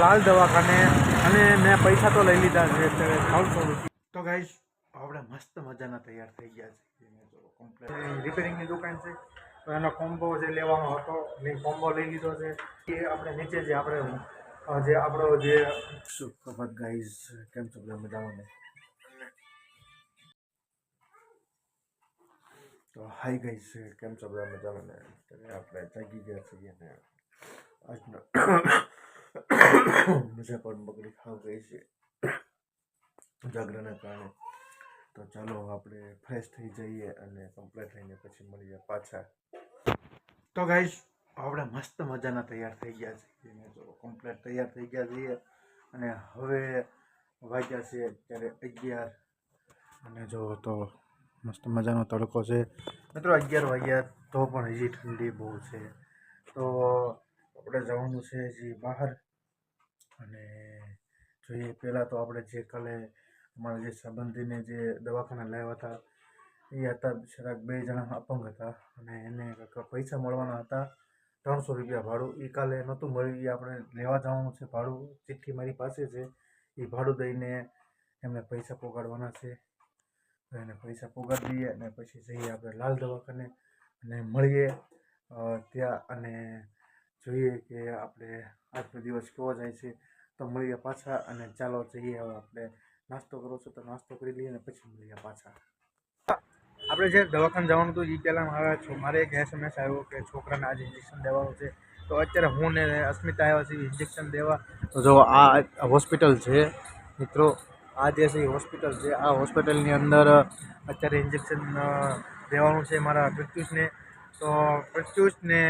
લાલ દવાખાને અને મેં પૈસા તો લઈ લીધા છે અત્યારે 300 રૂપિયા. તો ગાઈસ આપણે મસ્ત મજાના તૈયાર થઈ ગયા છે. કમ્પ્લીટ રિપેરિંગની દુકાન છે તો એનો કોમ્બો જે લેવાનો હતો મેં કોમ્બો લઈ લીધો છે. એ આપણે નીચે જે આપણો જે સુપ્રભાત ગાઈસ, કેમ છો બધા મજામાં ને? તો હાય ગાઈસ, કેમ છો બધા મજામાં ને? ત્યારે આપણે જાગી ગયા છીએ ને આજનો મજા પણ બગડી ખાવ ગઈ છે જાગરાના કારણે. તો ચાલો આપણે ફ્રેશ થઈ જઈએ અને કમ્પ્લીટ થઈને પછી મળીએ પાછા. તો ગાઈસ આપણે મસ્ત મજાના તૈયાર થઈ ગયા છીએ, તો કમ્પ્લીટ તૈયાર થઈ ગયા છીએ અને હવે વાગ્યા છે અત્યારે 11 અને જો તો મસ્ત મજાનો તડકો છે મિત્રો. 11 વાગ્યા તો પણ હજી ઠંડી બહુ છે. તો આપણે જવાનું છે હજી બહાર અને જોઈએ. પહેલાં તો આપણે જે કાલે અમારા જે સંબંધીને જે દવાખાના લાવ્યા હતા એ હતા જરાક 2 જણા અપંગ હતા અને એને પૈસા મળવાના હતા 300 રૂપિયા ભાડું. એ કાલે નહોતું મળ્યું. એ આપણે લેવા જવાનું છે ભાડું. ચિઠ્ઠી મારી પાસે છે. એ ભાડું દઈને એમને પૈસા પોગાડવાના છે. તો એને પૈસા પોગાડી દઈએ અને પછી જઈએ આપણે લાલ દવાખાને અને મળીએ ત્યાં અને જોઈએ કે આપણે આજનો દિવસ કેવો જાય છે. તો મળીએ પાછા અને ચાલો જઈએ. હવે આપણે નાસ્તો કરો છો તો નાસ્તો કરી લઈએ અને પછી મળીએ પાછા. આપણે જે દવાખાને જવાનું હતું એ પહેલાં મારે એક SMS આવ્યો કે છોકરાને આજે ઇન્જેક્શન દેવાનું છે. તો અત્યારે હું ને અસ્મિતા આવ્યા છીએ ઇન્જેક્શન દેવા. તો જો આ હોસ્પિટલ છે મિત્રો, આ જે છે એ હોસ્પિટલ છે. આ હોસ્પિટલની અંદર અત્યારે ઇન્જેક્શન દેવાનું છે મારા પ્રત્યુષને. તો પ્રત્યુષને,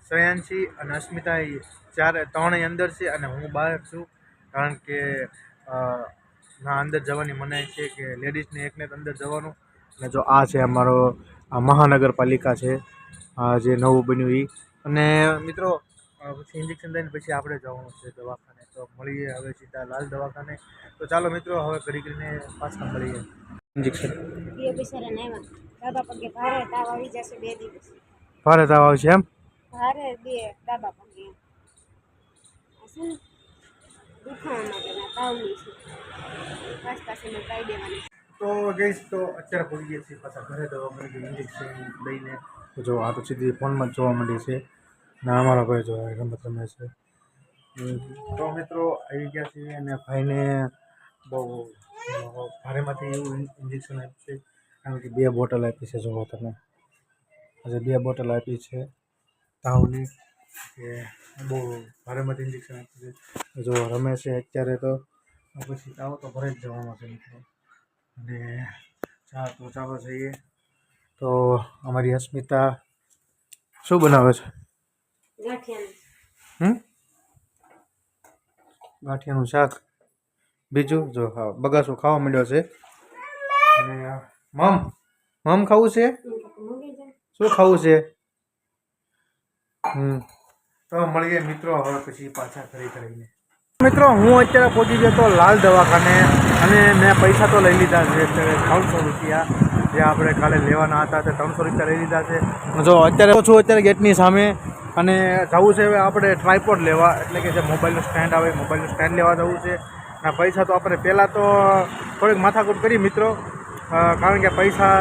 શ્રેયાંશી અને અસ્મિતા એ ત્રણેય અંદર છે અને હું બહાર છું કારણ કે ના અંદર જવાની મનાઈ છે કે લેડીઝને એકને અંદર જવાનું. અને જો આ છે અમારો મહાનગરપાલિકા છે, આ જે નવું બન્યું એ. અને મિત્રો પછી ઇન્જેક્શન દઈને પછી આપણે જવાનું છે દવાખાને. તો મળીએ હવે સીધા લાલ દવાખાને. તો ચાલો મિત્રો હવે ઘડી કરીને પાછા મળીએ. ઇન્જેક્શન ડાબા પગે ભારે તાવ આવી જશે 2 દિવસ. ભારે તાવ આવશે એમ? ભારે ડાબા પગે હશે ને દુખાવા માટેના તાવની છે. પાછી કાઢી દેવાની. તો ગઈશ તો અત્યારે પહોંચી ગયા છીએ પાછા ઘરે દવાખાને ઇન્જેક્શન લઈને. તો જો આ તો સીધી ફોનમાં જ જોવા માંડી છે ને અમારા ભાઈ જો રમત રમે છે. તો મિત્રો આવી ગયા છીએ અને ભાઈને બહુ ભારેમાંથી એવું ઇન્જેક્શન આપ્યું છે કારણ કે 2 બોટલ આપી છે. જો તમે આજે 2 બોટલ આપી છે તાવની કે બહુ ભારેમાંથી ઇન્જેક્શન આપ્યું છે. જો રમે છે અત્યારે તો પછી તાવ તો ભરે જ જવાનો છે મિત્રો. અને ચાલો જઈએ. તો અમારી અસ્મિતા શું બનાવે છે? ગાંઠિયાનું શાક. બીજું જો હા બગાસું ખાવા માંડ્યો છે. અને મમ ખાવું છે? શું ખાવું છે? તો મળીએ મિત્રો હવે પછી પાછા ઘરે કરીને. મિત્રો હું અત્યારે પહોંચી ગયો તો લાલ દવાખાને અને મેં પૈસા તો લઈ લીધા છે અત્યારે 300 રૂપિયા જે આપણે કાલે લેવાના હતા તે 300 રૂપિયા લઈ લીધા છે. જો અત્યારે છું અત્યારે ગેટની સામે અને જવું છે હવે આપણે ટ્રાયપોડ લેવા, એટલે કે જે મોબાઈલનું સ્ટેન્ડ આવે મોબાઈલનું સ્ટેન્ડ લેવા જવું છે. અને પૈસા તો આપણે પહેલાં તો થોડીક માથાકૂટ કરી મિત્રો, કારણ કે પૈસા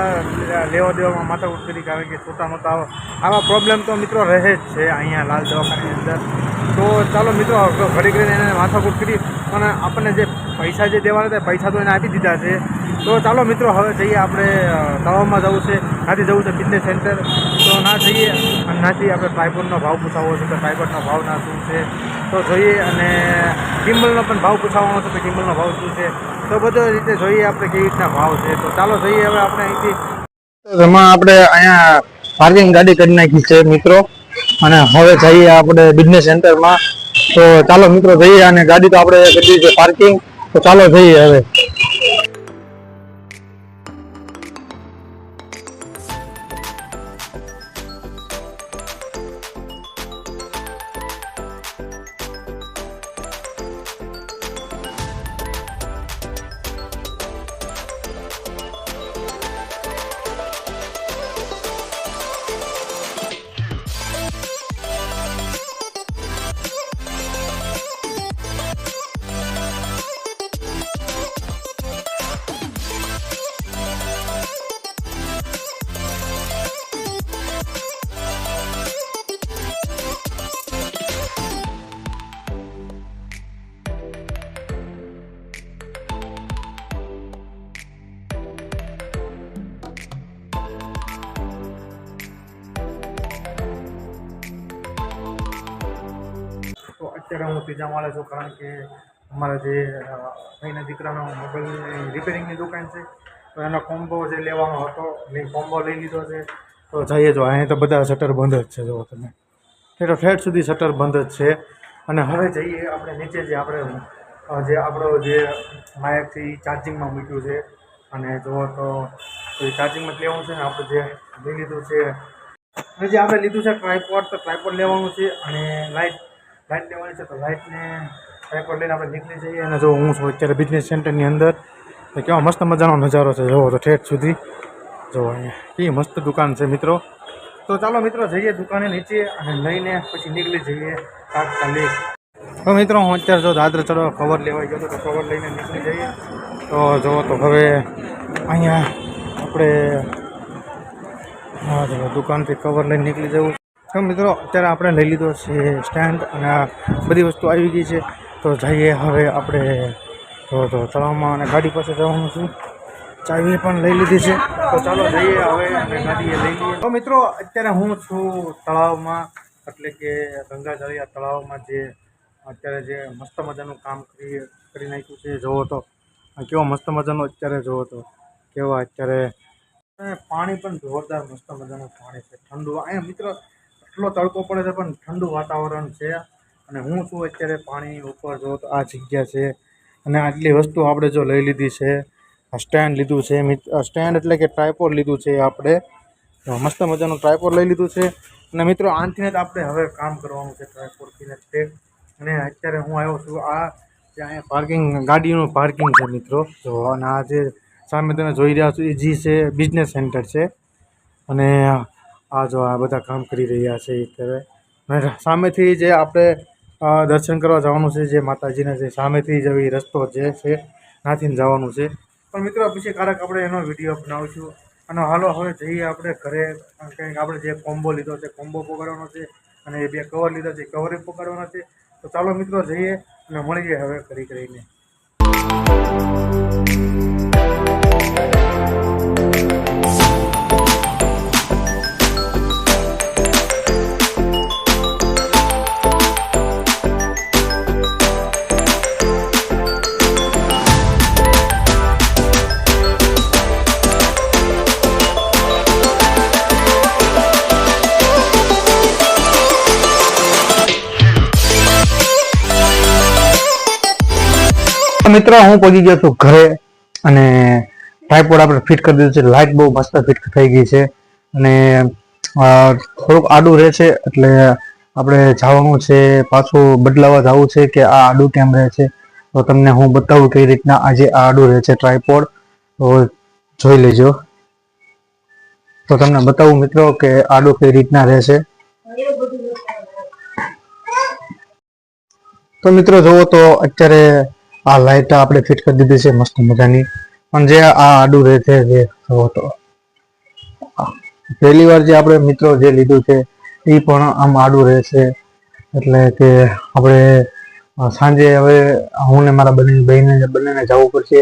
લેવા દેવામાં માથાકૂટ કરી કારણ કે છૂટા નહોતા. આવા પ્રોબ્લેમ તો મિત્રો રહે જ છે અહીંયા લાલ દવાખાનાની અંદર. તો ચાલો મિત્રો ઘડી કરીને એને માથાકૂટ કરી અને આપણને જે પૈસા જે દેવાના હતા પૈસા તો એને આપી દીધા છે. તો ચાલો મિત્રો હવે જઈએ. આપણે તળાવમાં જવું છે, ત્યાંથી જવું છે ફિટનેસ સેન્ટર. તો ના જઈએ અને નાથી આપણે ટ્રાયપોડનો ભાવ પૂછાવવો છે તો ટ્રાયપોડનો ભાવ ના શું છે તો જોઈએ. અને કિમ્બલનો પણ ભાવ પૂછાવવાનો છે તો કિમ્બલનો ભાવ શું છે તો બધી રીતે જોઈએ આપણે કેવી રીતના ભાવ છે. તો ચાલો જઈએ હવે આપણે અહીંથી. એમાં આપણે અહીંયા પાર્કિંગ ગાડી કરી નાખી છે મિત્રો અને હવે જઈએ આપણે બિઝનેસ સેન્ટરમાં. તો ચાલો મિત્રો જઈએ અને ગાડી તો આપણે કરી દીધી છે પાર્કિંગ. તો ચાલો જઈએ હવે. અત્યારે હું ત્રીજા માળે છું, કારણ કે અમારા જે ભાઈના દીકરાનો મોબાઈલની રિપેરિંગની દુકાન છે, તો એનો કોમ્બો જે લેવાનો હતો એ કોમ્બો લઈ લીધો છે. તો જઈએ જો અહીં તો બધા શટર બંધ જ છે, જો તમે ઠેઠ સુધી શટર બંધ જ છે. અને હવે જઈએ આપણે નીચે, જે આપણે જે આપણો જે માયકથી ચાર્જિંગમાં મૂક્યું છે, અને જુઓ તો એ ચાર્જિંગમાં લેવાનું છે ને આપણે જે લઈ લીધું છે, અને જે આપણે લીધું છે ટ્રાયપોડ, તો ટ્રાયપોડ લેવાનું છે, અને લાઇટ લેવાની છે. તો લાઇટને ટ્રાયપોડ લઈને આપણે નીકળી જઈએ. અને જો હું છું અત્યારે બિઝનેસ સેન્ટરની અંદર, તો કેવો મસ્ત મજાનો નજારો છે, જોવો તો ઠેઠ સુધી જો અહીંયા કેવી મસ્ત દુકાન છે મિત્રો. તો ચાલો મિત્રો જઈએ દુકાને નીચે, અને લઈને પછી નીકળી જઈએ તાત્કાલિક. તો મિત્રો હું અત્યારે જો દાદરા ચડવા કવર લેવા ગયો હતો, તો કવર લઈને નીકળી જઈએ. તો જુઓ તો હવે અહીંયા આપણે હા ચલો દુકાનથી કવર લઈને નીકળી જવું. તો મિત્રો અત્યારે આપણે લઈ લીધો છે સ્ટેન્ડ, અને આ બધી વસ્તુ આવી ગઈ છે. તો જઈએ હવે આપણે તો તળાવમાં, અને ગાડી પાસે જવાનું છું. ચાવી પણ લઈ લીધી છે. તો ચાલો જઈએ હવે, અને ગાડીએ લઈ લઈએ. તો મિત્રો અત્યારે હું છું તળાવમાં, એટલે કે ગંગાજળિયા તળાવમાં, જે અત્યારે જે મસ્ત મજાનું કામ કરી નાખ્યું છે. જુઓ તો કેવો મસ્ત મજાનો અત્યારે જુઓ તો કેવા અત્યારે પાણી પણ જોરદાર મસ્ત મજાનું પાણી છે, ઠંડુ. અહીંયા મિત્રો એટલો તડકો પડે છે, પણ ઠંડુ વાતાવરણ છે. અને હું છું અત્યારે પાણી ઉપર, જો તો આ જગ્યા છે, અને આટલી વસ્તુ આપણે જો લઈ લીધી છે. સ્ટેન્ડ લીધું છે, સ્ટેન્ડ એટલે કે ટ્રાયપોડ લીધું છે આપણે, મસ્ત મજાનું ટ્રાયપોડ લઈ લીધું છે. અને મિત્રો આનથી જ આપણે હવે કામ કરવાનું છે, ટ્રાયપોડથી જ તે. અને અત્યારે હું આવ્યો છું આ જે અહીંયા પાર્કિંગ, ગાડીનું પાર્કિંગ છે મિત્રો. તો અને આ જે સામે તમે જોઈ રહ્યા છો એ જી છે બિઝનેસ સેન્ટર છે. અને આ જો આ બધા કામ કરી રહ્યા છે અત્યારે. અને સામેથી જે આપણે દર્શન કરવા જવાનું છે, જે માતાજીના, જે સામેથી જ એ રસ્તો જે છે ત્યાંથી જવાનું છે. પણ મિત્રો પછી ક્યારેક આપણે એનો વિડીયો બનાવીશું. અને હાલો હવે જઈએ આપણે ઘરે, કારણ કે આપણે જે કોમ્બો લીધો છે કોમ્બો પકડવાનો છે, અને એ 2 કવર લીધા છે કવરે પકડવાના છે. તો ચાલો મિત્રો જઈએ અને મળીએ હવે કરીને. મિત્રો હું પહોંચી ગયો છું ઘરે, અને ટ્રાયપોડ આપણે ફિટ કરી દીધું છે. લાઇટ બહુ મસ્ત ફિટ થઈ ગઈ છે, અને થોડુંક આડું રહે છે, એટલે આપણે જવાનું છે પાછું બદલાવા જવું છે કે આ આડું કેમ રહે છે. તો તમને હું બતાવું કઈ રીતના આજે આ આડું રહે છે ટ્રાયપોડ, તો જોઈ લેજો. તો તમને બતાવું મિત્રો કે આડું કઈ રીતના રહે છે. તો મિત્રો જુઓ તો અત્યારે આ લાઇટ આપણે ફિટ કરી દીધી છે મસ્ત મજાની, પણ જે આ આડું રહે છે, જે જુઓ તો પહેલી વાર જે આપણે મિત્રો જે લીધું છે એ પણ આમ આડું રહે છે. એટલે કે આપણે સાંજે હવે હું ને મારા બંનેને જવું પડશે.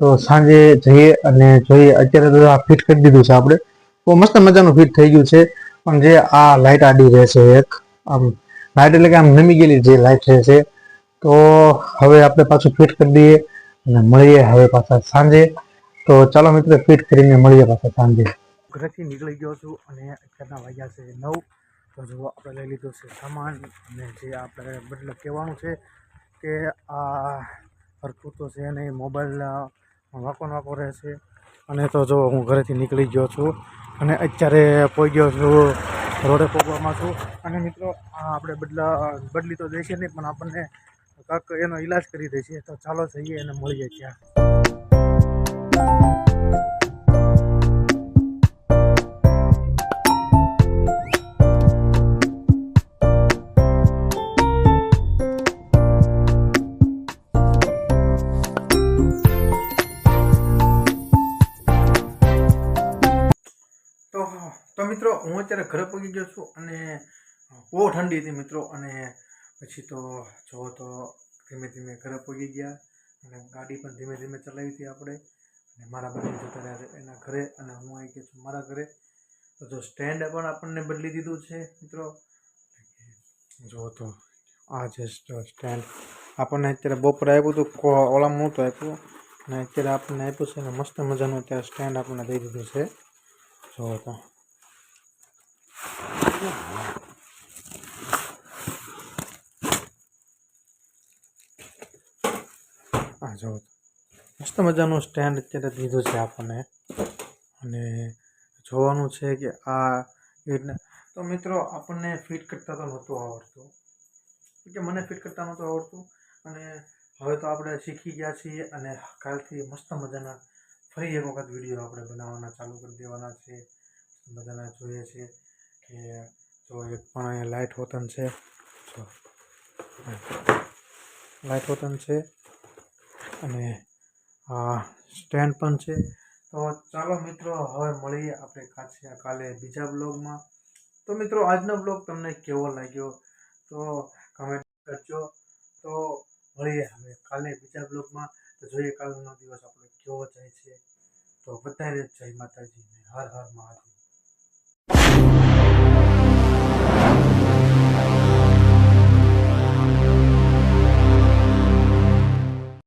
તો સાંજે જઈએ અને જોઈએ. અત્યારે તો આ ફિટ કરી દીધું છે આપણે, તો મસ્ત મજાનું ફિટ થઈ ગયું છે. પણ જે આ લાઇટ આડી રહે છે, એક આમ લાઇટ એટલે કે આમ નમી ગયેલી જે લાઇટ રહે છે. તો હવે આપણે પાછું ફિટ કરી દઈએ, અને મળીએ હવે પાછા સાંજે. તો ચાલો મિત્રો ફિટ કરીને મળીએ પાછા સાંજે. ઘરેથી નીકળી ગયો છું, અને અત્યારના વાગ્યા છે 9. તો જો આપણે લઈ લીધું છે સામાન, અને જે આપણે મતલબ કહેવાનું છે કે આ હરખું તો છે નહીં, મોબાઈલ વાંકો રહેશે. અને તો જો હું ઘરેથી નીકળી ગયો છું, અને અત્યારે પહોંચી ગયો છું, રોડે પહોંચવામાં છું. અને મિત્રો આપણે બદલી તો દેશે નહીં, પણ આપણને કાંઈક એનો ઈલાજ કરી દે છે. તો ચાલો જઈએ અને મળીએ ત્યાં. તો મિત્રો હું અત્યારે ઘરે પહોંચી ગયો છું, અને બહુ ઠંડી હતી મિત્રો. અને પછી તો જુઓ તો ધીમે ધીમે ઘરે પહોંચી ગયા, અને ગાડી પણ ધીમે ધીમે ચલાવી હતી આપણે. અને મારા બંને જતા રહ્યા છે એના ઘરે, અને હું આવી ગયો છું મારા ઘરે. તો જો સ્ટેન્ડ પણ આપણને બદલી દીધું છે મિત્રો. જુઓ તો આ છે સ્ટેન્ડ. આપણને અત્યારે બપોરે આપ્યું હતું, ઓલામાં નહોતું આપ્યું, અને અત્યારે આપણને આપ્યું છે ને મસ્ત મજાનું અત્યારે સ્ટેન્ડ આપણને દઈ દીધું છે. જો તો આ જો મસ્ત મજાનું સ્ટેન્ડ અત્યારે દીધું છે આપણને. અને જોવાનું છે કે આ એટલે તો મિત્રો આપણને ફિટ કરતાં તો નહોતું આવડતું, કે મને ફિટ કરતાં નહોતું આવડતું. અને હવે તો આપણે શીખી ગયા છીએ અને કાલથી મસ્ત મજાના ફરી એક વખત વિડીયો આપણે બનાવવાના ચાલુ કરી દેવાના છે. બધાના જોઈએ છે કે જો એક પણ અહીંયા લાઇટ હોતન છે, જો લાઇટ હોતન છે અને આ સ્ટેન્ડ પણ છે. તો ચાલો મિત્રો હવે મળીએ આપણે કાલે બીજા બ્લોગમાં. તો મિત્રો આજનો બ્લોગ તમને કેવો લાગ્યો તો કમેન્ટ કરજો. તો મળીએ હવે કાલે બીજા બ્લોગમાં. તો જોઈએ કાલનો દિવસ આપણો કેવો જાય છે. તો બધાને જય માતાજી, હર હર મહાદેવ.